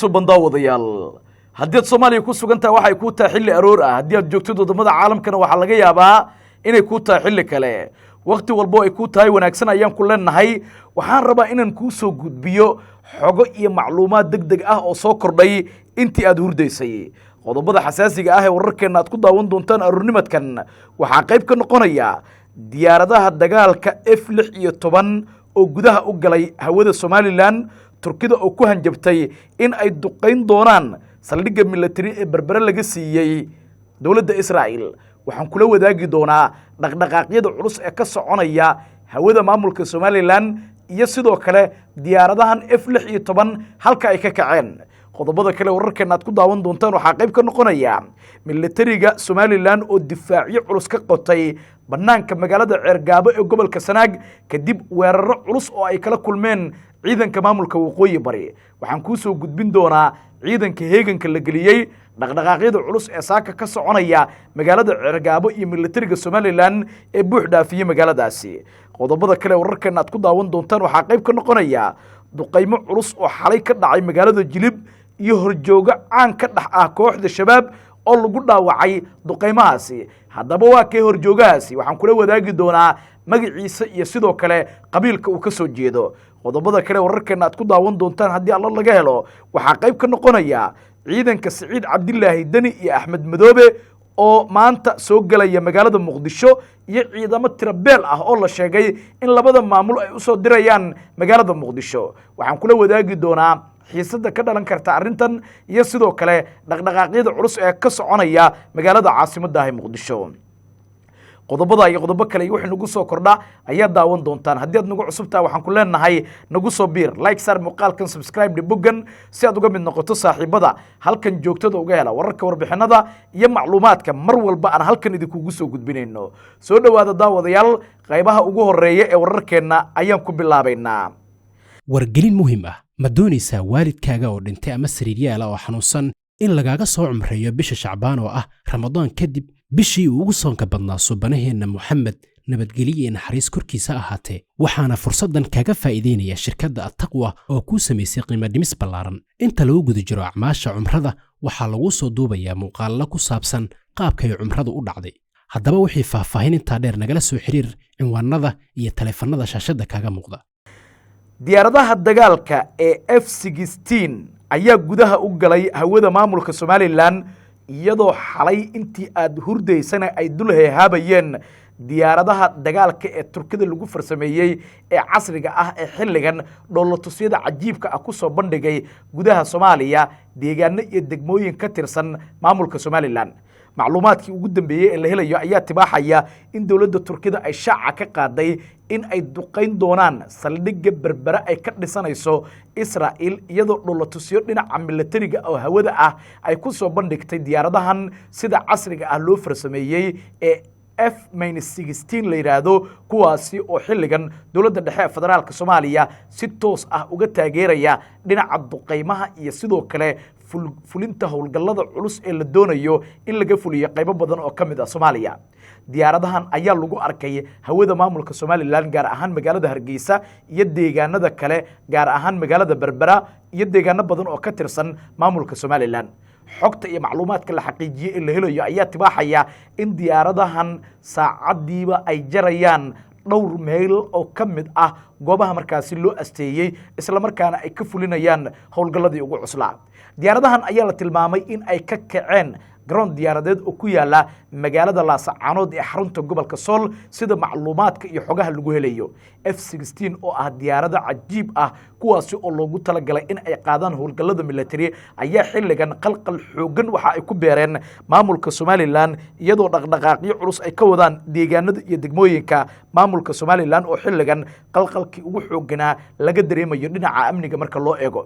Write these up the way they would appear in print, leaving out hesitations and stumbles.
Bandawadayaal haddii aad Soomaaliya ku sugan tahay waxay ku tahay xilli aroor ah haddii aad joogto wadamada caalamkana waxa laga yaabaa inay ku tahay xilli kale waqti walbo ay ku tahay wanaagsan ayaan ku leenahay waxaan rabaa inaan ku soo gudbiyo xogo iyo macluumaad degdeg ah oo soo kordhay intii aad hurdaysay qodobada xasaasiga ah ee wararkeena aad ku daawan doontaan aroornimadkan waxa qayb ka noqonaya diyaaradaha dagaalka F-16 oo gudaha u galay hawada Somaliland Turkida oo ku hanjabtay in ay duqeyn doonaan saldhigga military ee Berbera laga siiyay dawladda Israa'iil waxaan kula wadaagi doonaa dhaqdhaqaaqyada culus ee ka soconaya hawada maamulka Somaliland iyo sidoo kale diyaaradahan F-16 halka ay ka kaceen qodobada kale wararkeena aad ku daawan doontaan waxa qayb ka noqonaya militariga Somaliland oo difaacyo culus ka qotay banaanka magaalada Ceergaabo ee gobolka Sanaag kadib weeraro culus oo ay kala kulmeen ciidanka maamulka waqooyi bari waxaan ku soo gudbin doonaa ciidanka heeganka la galiyay dhaqdhaqaaqyada culus ee saaka ka soconaya magaalada Ceergaabo iyo militariga Somaliland ee buux dhaafiyay magaaladaasi qodobada kale wararkeena aad ku daawan doontaan waxa qayb ka noqonaya duqeymo culus oo xalay ka dhacay magaalada Jilib iyo horjooga caan ka dhax ah kooxda shabaab oo lagu dhaawacay duqeymahaasi haddaba waa kee horjoogahaasi waxaan kula wadaagi doonaa magaciisa iyo sidoo kale qabiilka uu ka soo jeedo qodobada kale wararkeena aad ku daawan doontaan haddii alla laga helo waxaa qayb ka noqonaya ciidanka Saciid Cabdilaahi Dani iyo Axmed Madoobe oo maanta soo galaya magaalada Muqdisho iyo ciidamo tirabeel ah oo la sheegay in labada maamul ay u soo dirayaan magaalada Muqdisho waxaan kula wadaagi doonaa xiisada ka dhalan karta arintan iyo sidoo kale dhaqdhaqaaqyada culus ee ka soconaya magaalada caasimadda ah Muqdisho qodobada iyo qodobo kale wixii nagu soo kordha ayaa daawan doontaan haddii aad nagu cusub tahay waxaan ku leenahay nagu soo biir like sar muuqaalkan subscribe dhibgan si aad uga mid noqoto saaxiibada halkan joogtada uga hela wararka warbixinada iyo macluumaadka mar walba aan halkan idinku soo gudbinayno soo dhawaada daawadayaal qaybaha ugu horeeya ee wararkeena ayaan ku bilaabaynaa wargelin muhiim ah ma doonaysaa waalidkaaga oo dhintay ama sariiryaal oo xanuunsan in lagaaga soo cumreeyo bisha Shacbaan oo ah Ramadaan kadib bishii ugu soonka badnaa subanaheena Muhammad nabadgeliye iyo naxariis korkiisa ahaatee waxaana fursadan kaga faa'iideynaya shirkadda At-Taqwa oo ku sameysay qiimo dhimis ballaaran inta lagu guda jiro acmaasha cumrada waxaa lagu soo duubayaa muuqaallo ku saabsan qaabka ay cumradu u dhacday haddaba wixii faahfaahin intaa dheer nagala soo xiriir cinwaanada iyo taleefannada shaashada kaga muuqda diyaaradaha dagaalka ee F-16 ayaa gudaha u galay hawada maamulka Somaliland iyadoo xalay intii aad hurdaysana ay dul heehabayeen diyaaradaha dagaalka ee Turkida lagu farsameeyay ee casriga ah ee xilligan dhoolatusyada cajiibka ah ku soo bandhigay gudaha Soomaaliya deegaano iyo degmooyin ka tirsan maamulka Somaliland macluumaadkii ugu dambeeyay ee la helayo ayaa tibaaxaya in dawladda Turkida ay shaaca ka qaaday in ay duqeyn doonaan saldhigga Berbera ay ka dhisanayso Israa'iil iyadoo dholotusyo dhinaca militariga oo hawada ah ay ku soo bandhigtay diyaaradahan sida casriga ah loo farsameeyay ee F-16 la yiraahdo kuwaasi oo xilligan dawladda dhexe ee federaalka Soomaaliya si toos ah uga taageeraya dhinaca duqeymaha iyo sidoo kale fulinta howlgallada culus ee la doonayo in laga fuliyo qaybo badan oo kamid ah Soomaaliya diyaaradahan ayaa lagu arkay hawada maamulka Somaliland gaar ahaan magaalada Hargeysa iyo deegaanada kale gaar ahaan magaalada Berbera iyo deegaano badan oo ka tirsan maamulka Somaliland xogta iyo macluumaadka la xaqiijiyay in la helayo ayaa tibaaxaya in diyaaradahan saacadiiba ay jarayaan dhowr meel oo kamid ah goobaha markaasi loo asteeyay isla markaana ay ka fulinayaan howlgalladii ugu cuslaa diyaaradahan ayaa la tilmaamay in ay ka kaceen garoon diyaaradeed oo ku yaala magaalada Laascaanood ee xarunta gobolka Sool sida macluumaadka iyo xogaha lagu helayo F-16 oo ah diyaarada cajiib ah kuwaasi oo loogu talagalay in ay qaadaan howlgallada military ayaa xilligan qalqal xoogan waxa ay ku beereen maamulka Somaliland iyadoo dhaqdhaqaaqyo culus ay ka wadaan deegaanada iyo degmooyinka maamulka Somaliland oo xilligan qalqalkii ugu xooganaa laga dareemayo dhinaca amniga marka loo eego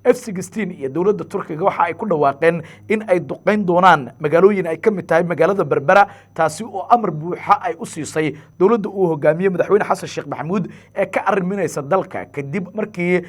F-16 iyo dawladda Turkiga waxa ay ku dhawaaqeen in ay duqeyn doonaan magaalooyin ay kamid tahay magaalada Berbera taasi oo amar buuxa ay u siisay dawladda uu hogaamiye madaxweyne Xasan Sheekh Maxamuud ee ka arriminaysa dalka kadib markii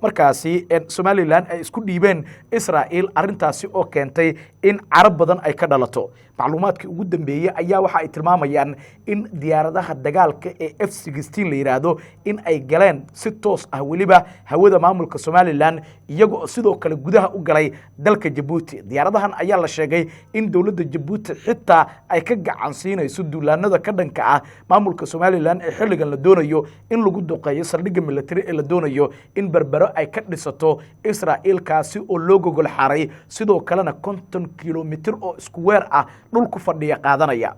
markaasi somalilan ay isku dhiibeen israa'iil arrintaasi oo keentay in carab badan ay ka dhalato macluumaadkii ugu dambeeyey ayaa waxa ay tilmaamayaan in diyaaradaha dagaalka ee F-16 la yiraahdo in ay galeen si toos ah weliba hawada maamulka somalilan iyagoo sidoo kale gudaha u galay dalka Djibouti diyaaradahan ayaa la sheegay in dowladda Djibouti xitaa ay ka gacan siinayso duulaanada ka dhanka ah maamulka somalilan ee xilligan la doonayo in lagu duqeeyo saldhigga military ee la doonayo in berbero ay ka dhisato Israa'iil kaasi oo loo gogol xaray sidoo kalena 50 kilomitir oo isku weer ah dhulku fadhiya qaadanaya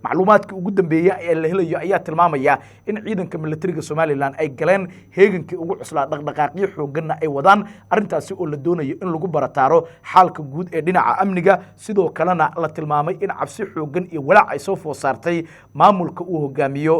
macluumaadkii ugu dambeeyay ee la helayo ayaa tilmaamaya in ciidanka militariga Soomaaliland ay galeen heegankii ugu cuslaa dhaqdhaqaaqyo xoogana ay wadaan arintaasi oo la doonayo in lagu barataaro xaalka guud ee dhinaca amniga sidoo kalena la tilmaamay in cabsi xoogan iyo walaac ay soo foosartay maamulka uu hogaamiyo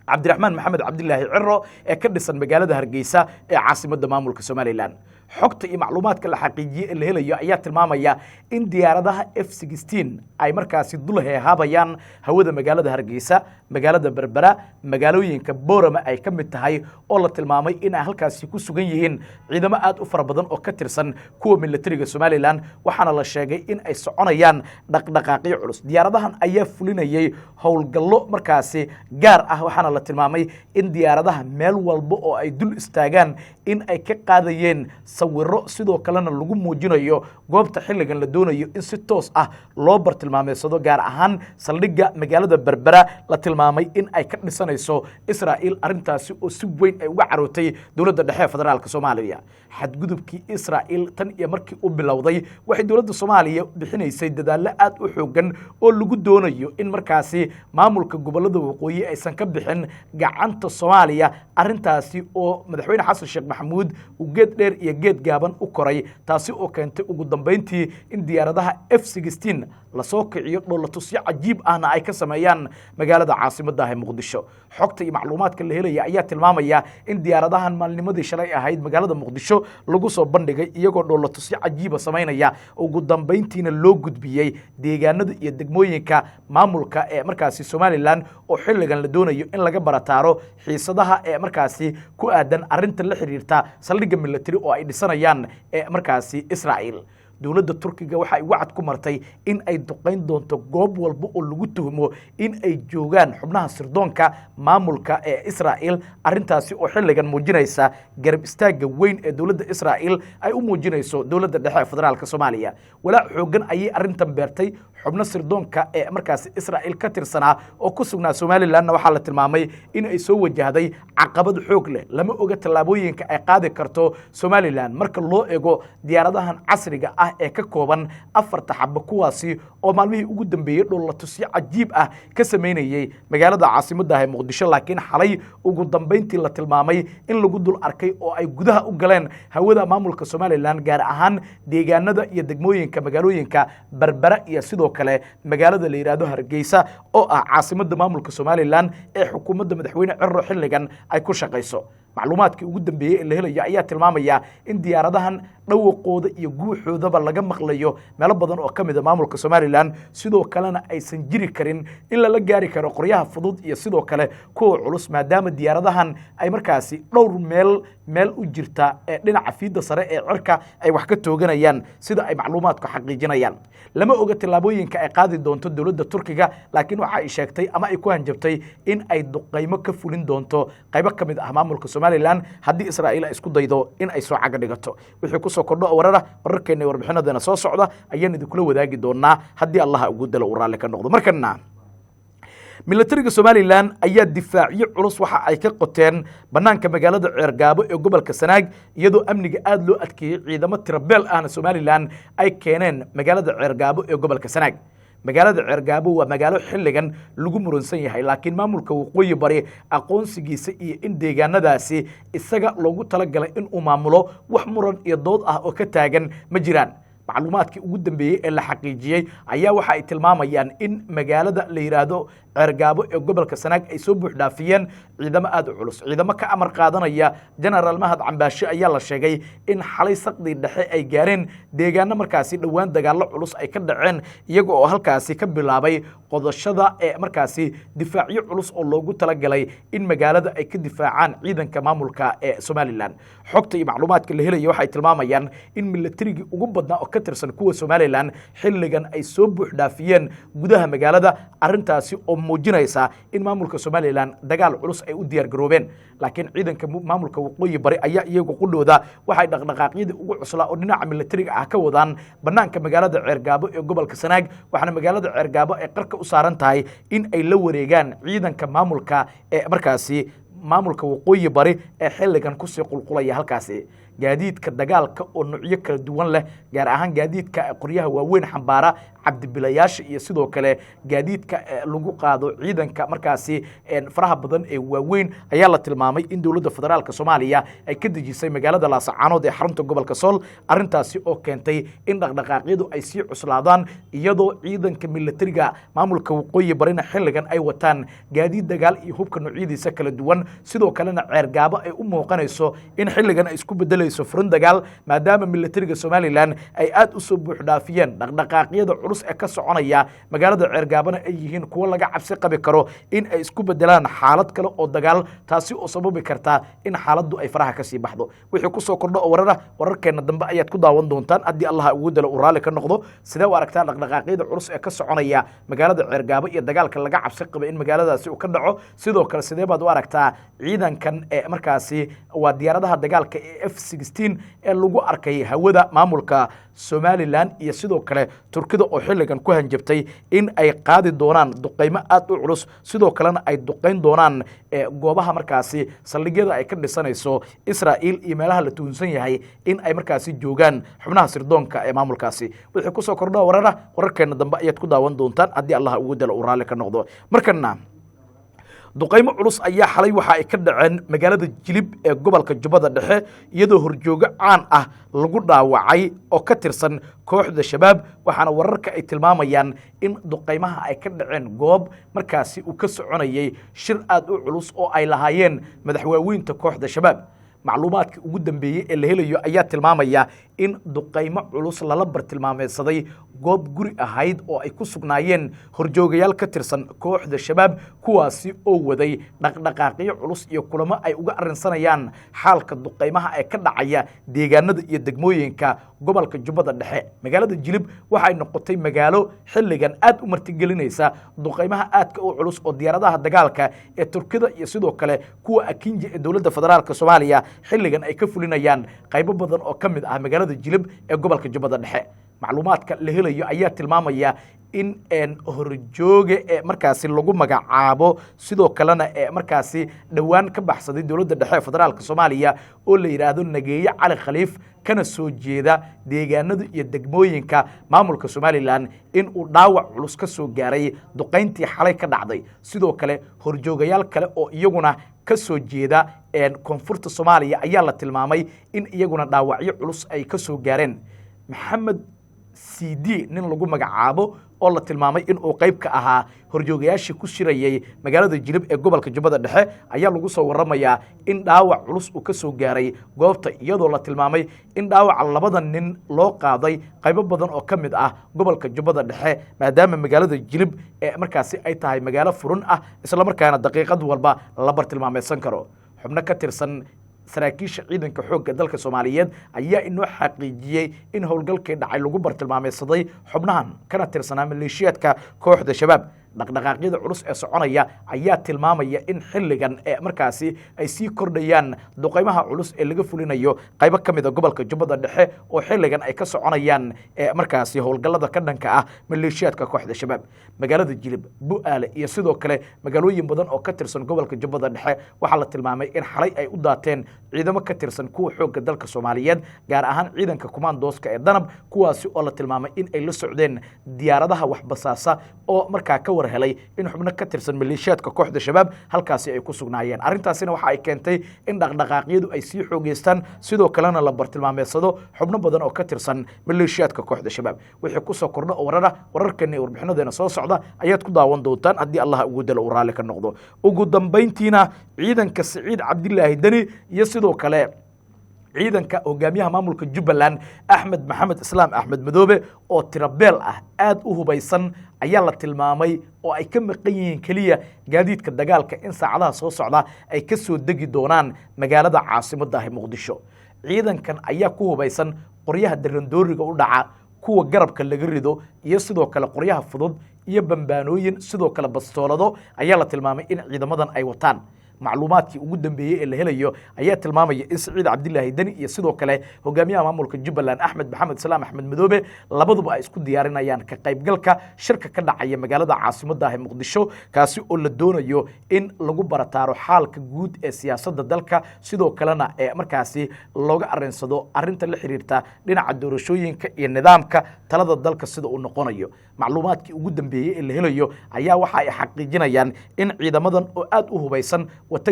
cabdiraxmaan maxamed cabdilaahi ciro ee ka dhisan magaalada Hargeysa ee caasimadda maamulka Soomaaliland xogta iyo macluumaadka la xaqiijiyay ee la helayo ayaa tilmaamaya in diyaaradaha F-16 ay markaasi dul heehabayaan hawada magaalada Hargeysa magaalada Berbera magaalooyinka Boorama ay ka mid tahay oo la tilmaamay in ay halkaasi ku sugan yihiin ciidamo aad u fara badan oo ka tirsan kuwa militariga Soomaaliland waxaana la sheegay in ay soconayaan dhaqdhaqaaqyo culus diyaaradahan ayaa fulinayay howlgallo markaasi gaar ah waxaana la tilmaamay in diyaaradaha meel walba oo ay dul istaagaan in ay ka qaadayeen sawiro sidoo kalena lagu muujinayo goobta xilligan la doonayo in si toos ah loo bartilmaameedsado gaar ahaan saldhigga magaalada Berbera la tilmaamay in ay ka dhisanayso Israa'iil arintaasi oo si weyn ay uga carootay dowladda dhexe federaalka Soomaaliya xadgudubkii Israa'iil tan iyo markii uu bilowday waxay dowladda Soomaaliya bixinaysay dadaalo aad u xoogan oo lagu doonayo in markaasi maamulka gobolada waqooyi aysan ka bixin gacanta Soomaaliya arintaasi oo madaxweyne Xasan Sheekh Maxamuud uu geed dheer iyo geed gaaban u koray taasi oo keentay ugu dambeyntii in diyaaradaha F-16 la soo kiciyo dholatusyo cajiib ahna ay ka sameeyaan magaalada caasimadda ah Muqdisho xogta iyo macluumaadka la helaya ayaa tilmaamaya in diyaaradahan maalnimadii shalay ahayd magaalada Muqdisho lagu soo bandhigay iyagoo dholatusyo cajiib ah sameynaya ugu dambeyntiina loo gudbiyay deegaanada iyo degmooyinka maamulka ee markaasi Soomaaliland oo xilligan la doonayo in laga barataaro xiisadaha ee markaasi ku aadan arinta la xiriirta saldhigga military oo ay dhisanayaan ee markaasi Israa'iil dowladda Turkiga waxa ay wacd ku martay in ay duqeyn doonto goob walba oo lagu tuhmo in ay joogaan xubnaha sirdoonka maamulka ee Israa'iil arintaasi oo xilligan muujinaysa garab istaaga weyn ee dowladda Israa'iil ay u muujinayso dowladda dhexe federaalka Soomaaliya walaac xoogan ayay arintan beertay xubno sirdoonka ee markaasi Israa'iil ka tirsanaa oo ku sugnaa Soomaaliland waxa la tilmaamay in ay soo wajahday caqabad xoog leh lama oga talaabooyinka ay qaadi karto Soomaaliland marka loo eego diyaaradahan casriga ah ee ka kooban 4 xabba kuwaasi oo maalmihii ugu dambeeyay dholatusyo cajiib ah ka sameynayay magaalada caasimadda ah Muqdisho laakiin xalay ugu dambeyntii la tilmaamay in lagu dul arkay oo ay gudaha u galeen hawada maamulka Soomaaliland gaar ahaan deegaanada iyo degmooyinka magaalooyinka Berbera iyo sidoo kale magaalada la yiraahdo Hargeysa oo ah caasimadda maamulka Soomaaliland ee xukuumadda madaxweyne Ciro xilligan ay ku shaqeyso macluumaadkii ugu dambeeyay ee la helayo ayaa tilmaamaya in diyaaradahan dhawaqooda iyo guuxoodaba laga maqlayo meelo badan oo kamid ah maamulka Soomaaliland sidoo kalena aysan jiri karin in la gaari karo qoryaha fudud iyo sidoo kale kuwa culus maadaama diyaaradahan ay markaasi dhowr meel u jirta ee dhinaca fiida sare ee cirka ay wax ka tooganayaan sida ay macluumaadku xaqiijinayaan lama oga talaabooyinka ay qaadi doonto dowladda Turkiga laakiin waxa ay sheegtay ama ay ku hanjabtay in ay duqeymo ka fulin doonto qaybo kamid ah maamulka Soomaaliland haddii Israa'iil ay isku daydo in ay soo caga dhigato wixii ku soo kordho wararkeena iyo warbixinadeena soo socda ayaan idinkula wadaagi doonaa haddii Allah ugu dalo uu raalli ka noqdo markana militariga Soomaaliland ayaa difaacyo culus waxa ay ka qoteen banaanka magaalada Ceergaabo ee gobolka Sanaag iyadoo amniga aad loo adkeeyay ciidamo tirabeel ahna Soomaaliland ay keeneen magaalada Ceergaabo ee gobolka Sanaag magaalada Ceergaabo waa magaalo xilligan lagu muransan yahay laakiin maamulka waqooyi bari aqoonsigiisa iyo in deegaanadaasi isaga loogu talagalay in uu maamulo wax muran iyo dood ah oo ka taagan ma jiraan macluumaadkii ugu dambeeyey ee la xaqiijiyey ayaa waxa ay tilmaamayaan in magaalada la yiraahdo ceergaabo ee gobolka Sanaag ay soo buux dhaafiyeen ciidamo aad u culus ciidamo ka amar qaadanaya General Mahad Cambaashe ayaa la sheegay in xalay saqdi dhexe ay gaareen deegaano markaasi dhawaan dagaalo culus ay ka dhaceen iyaga oo halkaasi ka bilaabay qodashada ee markaasi difaacyo culus oo loogu talagalay in magaalada ay ka difaacaan ciidanka maamulka ee Somaliland xogta iyo macluumaadka la helayo waxay tilmaamayaan in militariga ugu badnaa oo ka tirsan kuwa Somaliland xilligan ay soo buux dhaafiyeen gudaha magaalada arintaasi oo muujinaysa in maamulka Somaliland dagaal culus ay u diyaar garoobeen laakiin ciidanka maamulka waqooyi bari ayaa iyagu qudhooda waxay dhaqdhaqaaqyada ugu cuslaa oo dhinaca militariga ah ka wadaan banaanka magaalada Ceergaabo ee gobolka Sanaag waxaana magaalada Ceergaabo ay qarka u saaran tahay in ay la wareegaan ciidanka maamulka ee markaasi maamulka waqooyi bari ee xilligan ku sii qulqulaya halkaasi gaadiidka dagaalka oo nuucyo kala duwan leh gaar ahaan gaadiidka qoryaha waaweyn xambaara cabdibilayaasha iyo sidoo kale gaadiidka lagu qaado ciidanka markaasi faraha badan ee waaweyn ayaa la tilmaamay in dowladda federaalka Soomaaliya ay ka dejisay magaalada Laascaanood ee xarunta gobolka Sool arintaasi oo keentay in dhaqdhaqaaqyadu ay sii cuslaadaan iyadoo ciidanka militariga maamulka waqooyi barina xilligan ay wataan gaadiid dagaal iyo hubka noocyadiisa kala duwan sidoo kalena Ceergaabo ay u muuqanayso in xilligan ay isku bedelayso furin dagaal maadaama militariga Somaliland ay aad u soo buux dhaafiyeen dhaqdhaqaaqyada culus ee ka soconaya magaalada Ceergaabana ay yihiin kuwa laga cabsi qabi karo in ay isku bedelaan xaalad kale oo dagaal taasi oo sababi karta in xaaladdu ay faraha ka sii baxdo wixii ku soo kordho oo wararkeena dambe ayaad ku daawan doontaan haddii Allah ugu dalo u raali ka noqdo sidee u aragtaa dhaqdhaqaaqyada culus ee ka soconaya magaalada Ceergaabo iyo dagaalka laga cabsi qabo in magaaladaasi uu ka dhaco sidoo kale sidee baad u aragtaa ciidankan ee markaasi waa diyaaradaha dagaalka ee F-16 ee lagu arkay hawada maamulka Somaliland iyo sidoo kale Turkida oo xilligan ku hanjabtay in ay qaadi doonaan duqeymo aad u culus sidoo kalena ay duqeyn doonaan goobaha markaasi saldhigyada ay ka dhisanayso Israa'iil iyo meelaha la tuhunsan yahay in ay markaasi joogaan xubnaha sirdoonka ee maamulkaasi wixii ku soo kordho wararkeena dambe ayaad ku daawan doontaan haddii Allah ugu dalo u raali ka noqdo markana duqeymo culus ayaa xalay waxa ay ka dhaceen magaalada Jilib ee gobolka Jubbada Dhexe iyadoo horjooga caan ah lagu dhaawacay oo ka tirsan kooxda shabaab waxaana wararka ay tilmaamayaan in duqeymaha ay ka dhaceen goob markaasi uu ka soconayay shir aad u culus oo ay lahaayeen madaxweynaha kooxda shabaab macluumaadka ugu dambeeyay ee la helayo ayaa tilmaamaya in duqeymo culus lala bartilmaameedsaday goob guri ahayd oo ay ku sugnaayeen horjoogayaal ka tirsan kooxda shabaab kuwaasi oo waday dhaqdhaqaaqyo culus iyo kulamo ay uga arinsanayaan xaalka duqeymaha ee ka dhacaya deegaanada iyo degmooyinka gobolka Jubbada Dhexe magaalada Jilib waxay noqotay magaalo xilligan aad u martigelinaysa duqeymaha aadka u culus oo diyaaradaha dagaalka ee Turkida iyo sidoo kale kuwa Akinji ee dowladda federaalka Soomaaliya xilligan ay ka fulinayaan qaybo badan oo kamid ah magaalada Jilib ee gobolka Jubbada Dhexe macluumaadka la helayo ayaa tilmaamaya in horjooge ee markaasi lagu magacaabo sidoo kalena ee markaasi dhawaan ka baxsaday dowladda dhexe federaalka Soomaaliya oo la yiraahdo Nageeye Cali Khaliif kana soo jeeda deegaanada iyo degmooyinka maamulka Somaliland in uu dhaawac culus ka soo gaaray duqeyntii xalay ka dhacday sidoo kale horjoogayaal kale oo iyaguna ka soo jeeda koonfurta Soomaaliya ayaa la tilmaamay in iyaguna dhaawacyo culus ay ka soo gaareen Maxamed CD nin lagu magacaabo oo la tilmaamay in uu qayb ka ahaa horjoogayaashii ku shirayay magaalada Jilib ee gobolka Jubbada Dhexe ayaa lagu soo waramayaa in dhaawac culus uu ka soo gaaray goobta iyadoo la tilmaamay in dhaawac labada nin loo qaaday qaybo badan oo kamid ah gobolka Jubbada Dhexe maadaama magaalada Jilib ee markaasi ay tahay magaalo furun ah isla markaana daqiiqad walba la bartilmaameedsan karo xubno ka tirsan saraakiisha ciidanka xoogga dalka Soomaaliyeed ayaa inoo xaqiijiyay in howlgalkii dhacay lagu bartilmaameedsaday xubnahan kana tirsanaa maleeshiyaadka kooxda shabaab dhaqdhaqaaqyada culus ee soconaya ayaa tilmaamaya in xilligan ee markaasi ay sii kordhayaan duqeymaha culus ee laga fulinayo qaybo kamid ah gobolka Jubbada Dhexe oo xilligan ay ka soconayaan markaasi howlgallada ka dhanka ah maleeshiyaadka kooxda shabaab magaalada Jilib Bu'aale iyo sidoo kale magaalooyin badan oo ka tirsan gobolka Jubbada Dhexe waxaa la tilmaamay in xalay ay u daateen ciidamo ka tirsan kuwa xoogga dalka Soomaaliyeed gaar ahaan ciidanka kumaandooska ee Danab kuwaasi oo la tilmaamay in ay la socdeen diyaaradaha wax basaasa oo markaa ka war helay in xubno ka tirsan maleeshiyaadka kooxda shabaab halkaasi ay ku sugnaayeen arrintaasina waxa ay keentay in dhaqdhaqaaqyadu ay sii xoogeystaan sidoo kalena la bartilmaameedsado xubno badan oo ka tirsan maleeshiyaadka kooxda shabaab wixii kusoo kordho oo wararkeena iyo warbixinadeena soo socda ayaad ku daawan doontaan haddii allah ugu dalo uu raalli ka noqdo ugu dambayntiina ciidanka Siciid Cabdilaahi Dani iyo sidoo kale ciidanka hogaamiyaha maamulka Jubbaland Axmed Maxamed Islaam Axmed Madoobe oo tirabeel ah aad u hubaysan ayaa la tilmaamay oo ay ka maqan yihiin kaliya gaadiidka dagaalka in saacadaha soo socda ay ka soo degi doonaan magaalada caasimadda ah Muqdisho ciidankan ayaa ku hubaysan qoryaha darandooriga u dhaca kuwa garabka laga rido iyo sidoo kale qoryaha fudud iyo bambaanooyin sidoo kale bastoolado ayaa la tilmaamay in ciidamadan ay wataan macluumaadkii ugu dambeeyay ee la helayo ayaa tilmaamaya in Siciid Cabdilaahi Dani iyo sidoo kale hogaamiyaha maamulka Jubbaland Axmed Maxamed Islaam Axmed Madoobe labaduba ay isku diyaarinayaan ka qaybgalka shirka ka dhacaya magaalada caasimadda ah Muqdisho kaasi oo la doonayo in lagu barataaro xaalka guud ee siyaasadda dalka sidoo kalena ee markaasi looga arinsado arinta la xiriirta dhinaca doorashooyinka iyo nidaamka talada dalka sida uu noqonayo macluumaadkii ugu dambeeyay ee la helayo ayaa waxa ay xaqiijinayaan in ciidamadan oo aad u hubaysan wata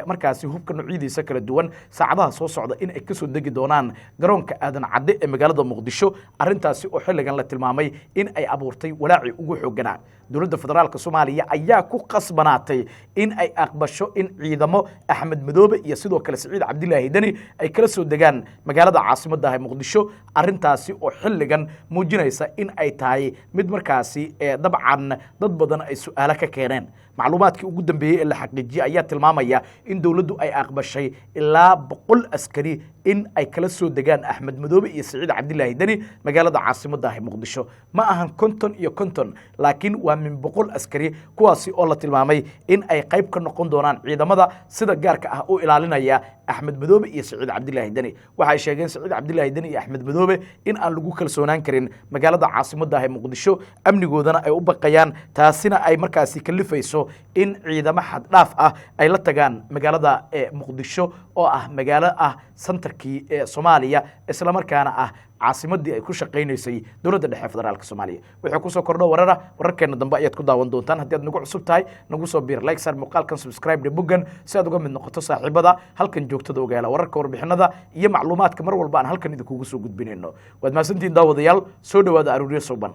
markaasi hubka noocyadiisa kala duwan saacadaha soo socda in ay ka soo degi doonaan garoonka aadan cadde ee magaalada Muqdisho arrintaasi oo xilligan la tilmaamay in ay abuurtay walaaci ugu xoogganaa dowladda federaalka Soomaaliya ayaa ku qasbanaatay in ay aqbasho in ciidamo Axmed Madoobe iyo sidoo kale Siciid Cabdilaahi Dani ay kala soo degaan magaalada caasimadda ah Muqdisho arrintaasi oo xilligan muujinaysa in ay tahay mid markaasi dabcan dad badan ay su'aalo ka keeneen macluumaadkii ugu dambeeyay ee la xaqiijiyay ayaa tilmaamaya in dowladdu ay aqbashay ilaa 100 askari in ay kala soo degaan Axmed Madoobe iyo Siciid Cabdilaahi Dani magaalada caasimadda ah Muqdisho ma ahan konton iyo konton laakiin waa min 100 askari kuwaasi oo la tilmaamay in ay qayb ka noqon doonaan ciidamada sida gaarka ah u ilaalinaya Axmed Madoobe iyo Siciid Cabdilaahi Dani waxay sheegeen Siciid Cabdilaahi Dani iyo Axmed Madoobe in aan lagu kalsoonaan karin magaalada caasimadda ah Muqdisho amnigoodana ay u baqayaan taasina ay markaasi kalifayso in ciidamo xad dhaaf ah ay la tagaan magaalada Muqdisho oo ah magaalo ah santarkii Soomaaliya isla markaana ah caasimadii ay ku shaqeynaysay dowladda dhexe federaalka Soomaaliya wixii ku soo kordho wararkeena dambe ayaad ku daawan doontaan haddii aad nagu cusub tahay nagu soo biir like sar muuqaalkan subscribe de buggan si aad uga mid noqoto saaxiibada halkan joogtada ogaala wararka warbixinada iyo macluumaadka mar walba aan halkan idinkugu soo gudbinayno waad maasantiin daawadayaal soo dhawaada aruuriyo suuban